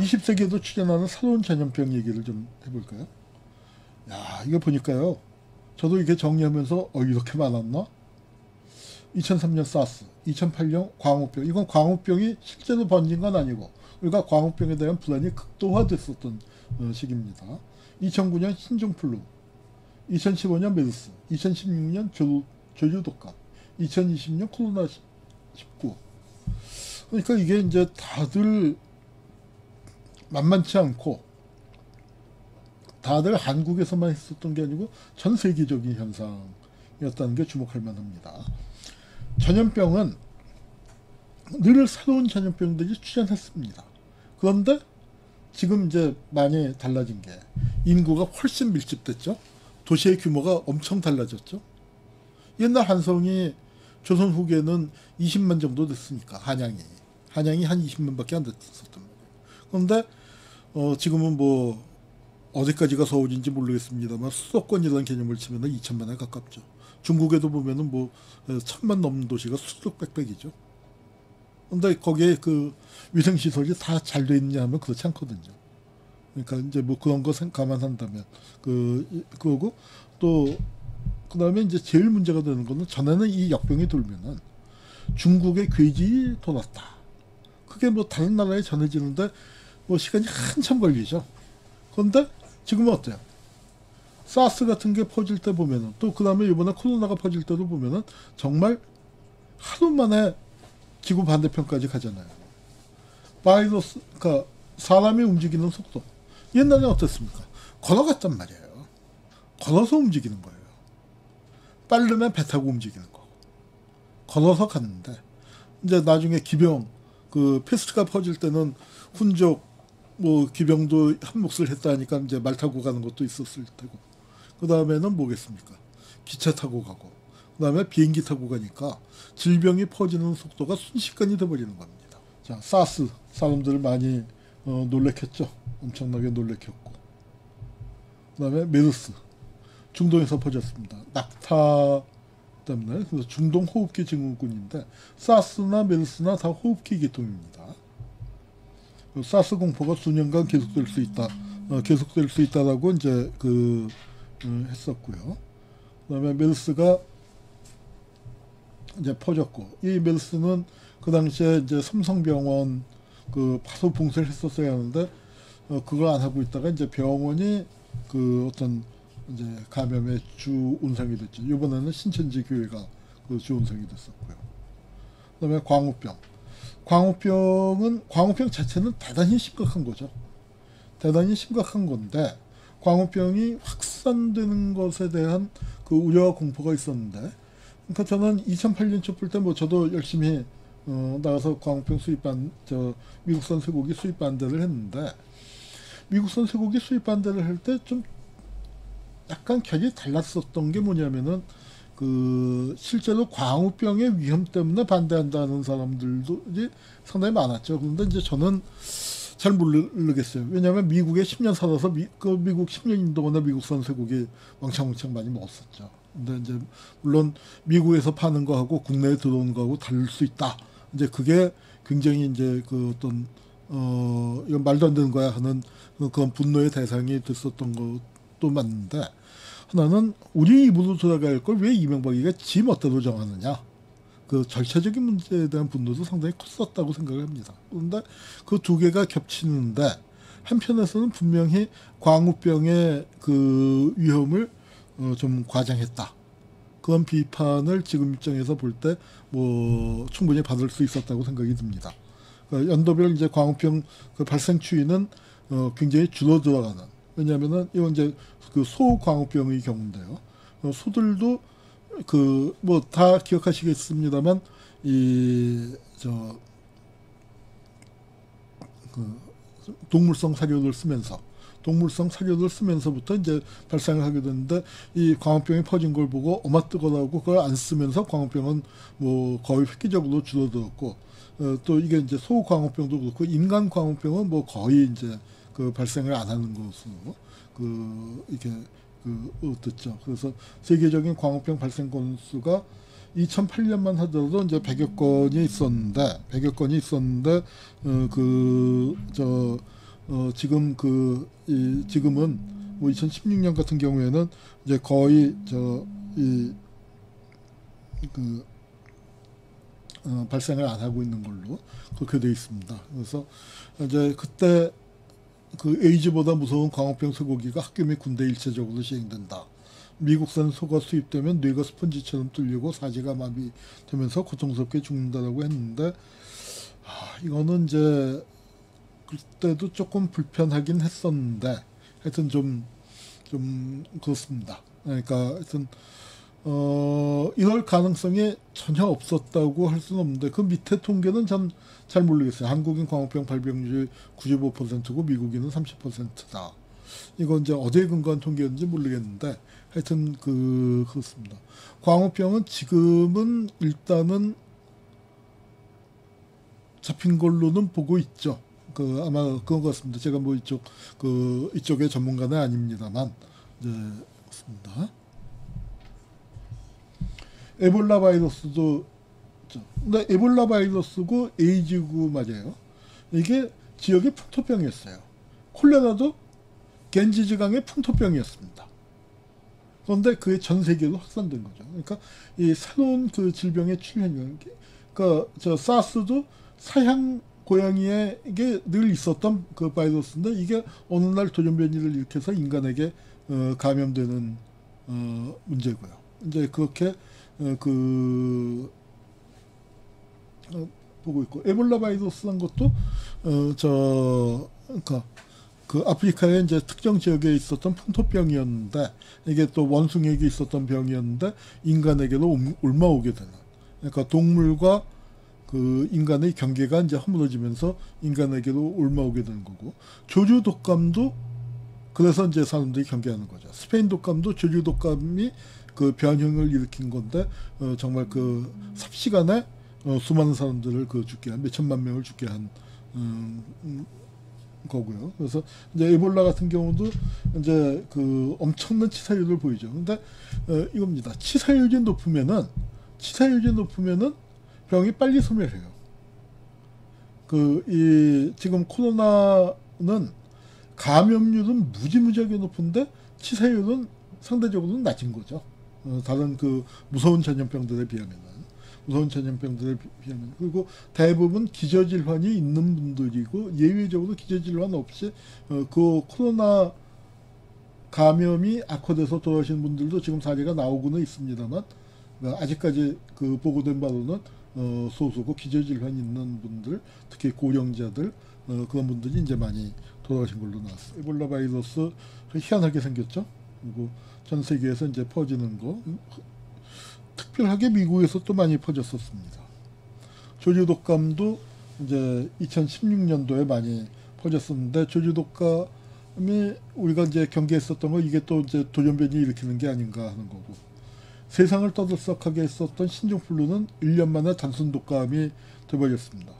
20세기에도 출현하는 새로운 전염병 얘기를 좀 해볼까요? 야, 이거 보니까요. 저도 이렇게 정리하면서 이렇게 많았나? 2003년 사스, 2008년 광우병. 이건 광우병이 실제로 번진 건 아니고 우리가 광우병에 대한 불안이 극도화됐었던 시기입니다. 2009년 신종플루, 2015년 메르스, 2016년 조류독감, 2020년 코로나19. 그러니까 이게 이제 다들 만만치 않고 다들 한국에서만 있었던 게 아니고 전 세계적인 현상이었다는 게 주목할 만합니다. 전염병은 늘 새로운 전염병들이 출현했습니다. 그런데 지금 이제 많이 달라진 게 인구가 훨씬 밀집됐죠. 도시의 규모가 엄청 달라졌죠. 옛날 한성이 조선 후기에는 20만 정도 됐으니까 한양이 한 20만밖에 안 됐었단 말이에요. 그런데 지금은 뭐 어디까지가 서울인지 모르겠습니다만 수도권이라는 개념을 치면 2천만에 가깝죠. 중국에도 보면은 뭐 1,000만 넘는 도시가 수두룩빽빽이죠. 근데 거기에 그 위생시설이 다 잘 돼 있냐 하면 그렇지 않거든요. 그러니까 이제 뭐 그런 거 감안한다면 그거고 또 그다음에 이제 제일 문제가 되는 거는 전에는 이 역병이 돌면은 중국의 괴지 돌았다. 그게 뭐 다른 나라에 전해지는데 뭐 시간이 한참 걸리죠. 그런데 지금은 어때요? 사스 같은 게 퍼질 때 보면은 또 그다음에 이번에 코로나가 퍼질 때도 보면은 정말 하루 만에 지구 반대편까지 가잖아요. 바이러스, 그러니까 사람이 움직이는 속도. 옛날에 어땠습니까? 걸어갔단 말이에요. 걸어서 움직이는 거예요. 빠르면 배 타고 움직이는 거고. 걸어서 갔는데 이제 나중에 기병 그 패스트가 퍼질 때는 훈족 뭐 기병도 한 몫을 했다 하니까 이제 말 타고 가는 것도 있었을 테고. 그 다음에는 뭐겠습니까? 기차 타고 가고. 그 다음에 비행기 타고 가니까 질병이 퍼지는 속도가 순식간이 돼버리는 겁니다. 자, 사스 사람들을 많이 놀래켰죠. 엄청나게 놀래켰고. 그 다음에 메르스 중동에서 퍼졌습니다. 낙타 때문에. 그래서 중동 호흡기 증후군인데 사스나 메르스나 다 호흡기 계통입니다. 사스 공포가 수년간 계속될 수 있다. 계속될 수 있다라고 이제 했었고요. 그다음에 메르스가 이제 퍼졌고 이 메르스는 그 당시에 이제 삼성병원 파속 봉쇄를 했었어야 하는데 그걸 안 하고 있다가 이제 병원이 어떤 이제 감염의 주 온상이 됐죠. 이번에는 신천지 교회가 주 온상이 됐었고요. 그다음에 광우병 자체는 대단히 심각한 거죠. 대단히 심각한 건데 광우병이 확산되는 것에 대한 우려와 공포가 있었는데, 그러니까 저는 2008년 촛불 때 뭐 저도 열심히 나가서 광우병 미국산 쇠고기 수입 반대를 했는데, 미국산 쇠고기 수입 반대를 할 때 좀 약간 결이 달랐었던 게 뭐냐면은 실제로 광우병의 위험 때문에 반대한다는 사람들도 이제 상당히 많았죠. 그런데 이제 저는 잘 모르겠어요. 왜냐하면 미국에 10년 살아서 미국 10년 동안에 미국산 쇠고기 왕창 많이 먹었었죠. 근데 이제 물론 미국에서 파는 거하고 국내에 들어오는 거하고 다를 수 있다. 이제 그게 굉장히 이제 이건 말도 안 되는 거야 하는 그런 분노의 대상이 됐었던 것도 맞는데, 하나는 우리 입으로 돌아갈 걸 왜 이명박이가 지 멋대로 정하느냐. 절차적인 문제에 대한 분노도 상당히 컸었다고 생각을 합니다. 그런데 그 두 개가 겹치는데 한편에서는 분명히 광우병의 위험을 좀 과장했다. 그런 비판을 지금 입장에서 볼 때 뭐 충분히 받을 수 있었다고 생각이 듭니다. 연도별 이제 광우병 발생 추이는 굉장히 줄어들어가는. 왜냐하면은 이건 이제 소광우병의 경우인데요. 소들도 뭐 다 기억하시겠습니다만 동물성 사료를 쓰면서부터 이제 발생을 하게 됐는데, 이 광우병이 퍼진 걸 보고 뜨거라고 그걸 안 쓰면서 광우병은 뭐 거의 획기적으로 줄어들었고, 또 이게 이제 소광우병도 그렇고 인간 광우병은 뭐 거의 이제 발생을 안 하는 것으로 이게 됐죠. 그래서 세계적인 광우병 발생 건수가 2008년만 하더라도 이제 100여 건이 있었는데 지금 지금은 뭐 2016년 같은 경우에는 이제 거의 발생을 안 하고 있는 걸로 그렇게 되어 있습니다. 그래서 이제 그때 그 에이즈보다 무서운 광우병 쇠고기가 학교 및 군대에 일체적으로 시행된다. 미국산 소가 수입되면 뇌가 스펀지처럼 뚫리고 사지가 마비되면서 고통스럽게 죽는다라고 했는데, 이거는 이제 그때도 조금 불편하긴 했었는데 하여튼 좀 그렇습니다. 그러니까 하여튼 이럴 가능성이 전혀 없었다고 할 수는 없는데, 그 밑에 통계는 잘 모르겠어요. 한국인 광우병 발병률이 95%고 미국인은 30%다. 이건 이제 어디에 근거한 통계인지 모르겠는데 하여튼 그렇습니다. 광우병은 지금은 일단은 잡힌 걸로는 보고 있죠. 아마 그런 것 같습니다. 제가 뭐 이쪽의 전문가는 아닙니다만, 이제 그렇습니다. 에볼라 바이러스도, 근데 에볼라 바이러스고 에이즈고 맞아요. 이게 지역의 풍토병이었어요. 콜레라도 겐지즈강의 풍토병이었습니다. 그런데 그게 전 세계로 확산된 거죠. 그러니까 이 새로운 그 질병의 출현이, 그러니까 사스도 사양 고양이에게 늘 있었던 그 바이러스인데, 이게 어느 날 돌연 변이를 일으켜서 인간에게 감염되는 문제고요. 이제 그렇게 보고 있고, 에볼라 바이러스란 것도 그러니까 그 아프리카의 이제 특정 지역에 있었던 풍토병이었는데, 이게 또 원숭이에게 있었던 병이었는데 인간에게도 옮아오게 되는, 그러니까 동물과 그 인간의 경계가 이제 허물어지면서 인간에게도 옮아오게 되는 거고, 조류 독감도 그래서 이제 사람들이 경계하는 거죠. 스페인 독감도 조류 독감이 그 변형을 일으킨 건데, 정말 그 삽시간에 수많은 사람들을 죽게 한, 몇천만 명을 죽게 한 거고요. 그래서 이제 에볼라 같은 경우도 이제 그 엄청난 치사율을 보이죠. 근데 이겁니다. 치사율이 높으면은 병이 빨리 소멸해요. 지금 코로나는 감염률은 무지무지하게 높은데 치사율은 상대적으로는 낮은 거죠. 다른 그 무서운 전염병들에 비하면은. 그리고 대부분 기저질환이 있는 분들이고, 예외적으로 기저질환 없이 그 코로나 감염이 악화돼서 돌아가신 분들도 지금 사례가 나오고는 있습니다만, 아직까지 그 보고된 바로는 소수고, 기저질환 있는 분들, 특히 고령자들, 그런 분들이 이제 많이 돌아가신 걸로 나왔어요. 에볼라 바이러스 희한하게 생겼죠. 그리고 전 세계에서 이제 퍼지는 거, 특별하게 미국에서 또 많이 퍼졌었습니다. 조류 독감도 이제 2016년도에 많이 퍼졌었는데, 조류 독감이 우리가 이제 경계했었던 거, 이게 또 이제 돌연변이 일으키는 게 아닌가 하는 거고, 세상을 떠들썩하게 했었던 신종플루는 1년 만에 단순 독감이 되어버렸습니다.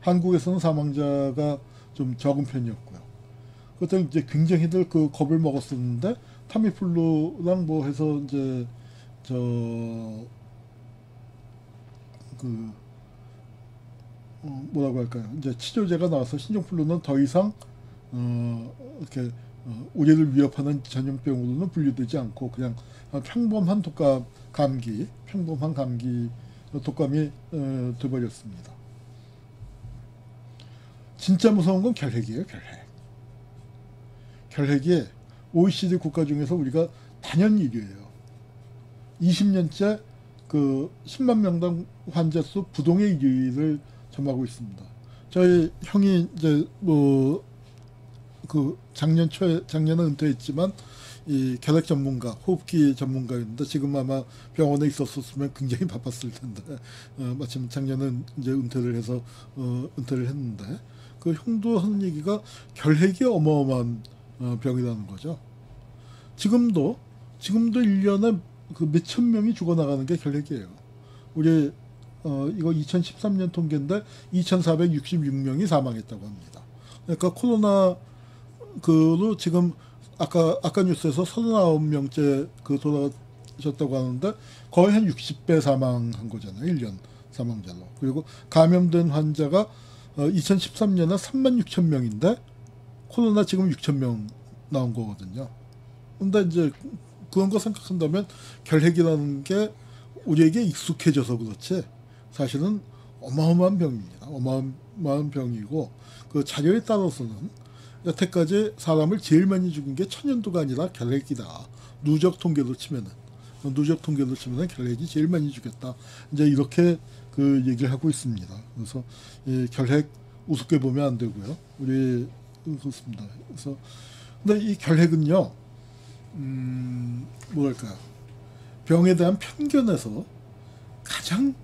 한국에서는 사망자가 좀 적은 편이었고요. 그때 이제 굉장히들 겁을 먹었었는데, 타미플루랑 뭐 해서 이제 뭐라고 할까요? 이제 치료제가 나와서 신종플루는 더 이상 이렇게 우리를 위협하는 전염병으로는 분류되지 않고, 그냥 평범한 감기 독감이 돼버렸습니다. 진짜 무서운 건 결핵이에요. 결핵이 OECD 국가 중에서 우리가 단연 1위예요. 20년째 그 10만 명당 환자 수 부동의 1위를 점하고 있습니다. 저희 형이 이제 작년에 은퇴했지만 이 결핵 전문가, 호흡기 전문가였는데, 지금 아마 병원에 있었으면 굉장히 바빴을 텐데, 마침 작년에 이제 은퇴를 했는데, 그 형도 하는 얘기가 결핵이 어마어마한 병이라는 거죠. 지금도 1년에 그 몇천 명이 죽어나가는 게 결핵이에요. 우리 이거 2013년 통계인데 2,466명이 사망했다고 합니다. 그러니까 코로나로 지금 아까 뉴스에서 39명째 돌아가셨다고 하는데, 거의 한 60배 사망한 거잖아요. 1년 사망자로. 그리고 감염된 환자가 2013년에 36,000명인데 코로나 지금 6,000명 나온 거거든요. 근데 이제 그런 거 생각한다면 결핵이라는 게 우리에게 익숙해져서 그렇지 사실은 어마어마한 병입니다. 어마어마한 병이고 그 자료에 따라서는 여태까지 사람을 제일 많이 죽인 게 천연두가 아니라 결핵이다. 누적 통계로 치면은 결핵이 제일 많이 죽였다. 이제 이렇게 그 얘기를 하고 있습니다. 그래서 이 결핵 우습게 보면 안 되고요. 우리 그렇습니다. 그래서 근데 이 결핵은요, 뭐랄까요, 병에 대한 편견에서 가장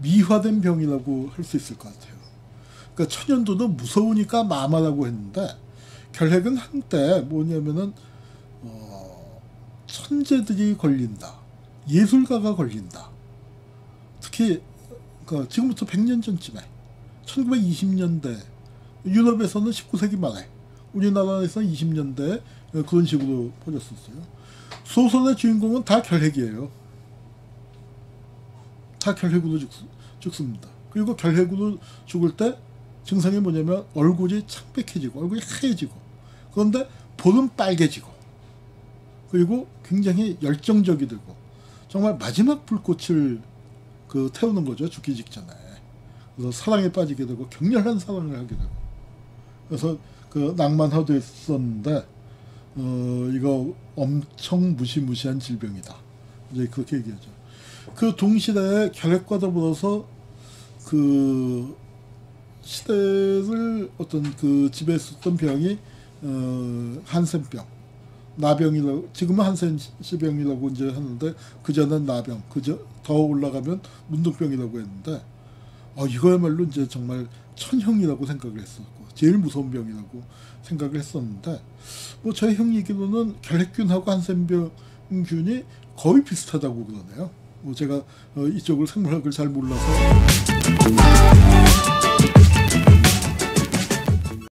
미화된 병이라고 할 수 있을 것 같아요. 그러니까 천연두도 무서우니까 마마라고 했는데 결핵은 한때 뭐냐면은 천재들이 걸린다, 예술가가 걸린다. 특히 지금부터 100년 전쯤에 1920년대 유럽에서는 19세기 말에 우리나라에서는 20년대 그런 식으로 퍼졌었어요. 소설의 주인공은 다 결핵이에요. 다 결핵으로 죽습니다. 그리고 결핵으로 죽을 때 증상이 뭐냐면 얼굴이 창백해지고 얼굴이 하얘지고 그런데 볼은 빨개지고 그리고 굉장히 열정적이 되고 정말 마지막 불꽃을 태우는 거죠. 죽기 직전에. 그래서 사랑에 빠지게 되고 격렬한 사랑을 하게 되고 그래서 낭만화도 했었는데 이거 엄청 무시무시한 질병이다. 이제 그렇게 얘기하죠. 그 동시대에 결핵과 더불어서 그 시대를 어떤 지배했었던 병이 한센병, 나병이라고 지금은 한센시병이라고 이제 하는데 그 전엔 나병, 더 올라가면 문둥병이라고 했는데 이거야말로 이제 정말 천형이라고 생각을 했었고 제일 무서운 병이라고 생각을 했었는데 뭐 저희 형 얘기로는 결핵균하고 한센병균이 거의 비슷하다고 그러네요. 뭐 제가 이쪽을 생물학을 잘 몰라서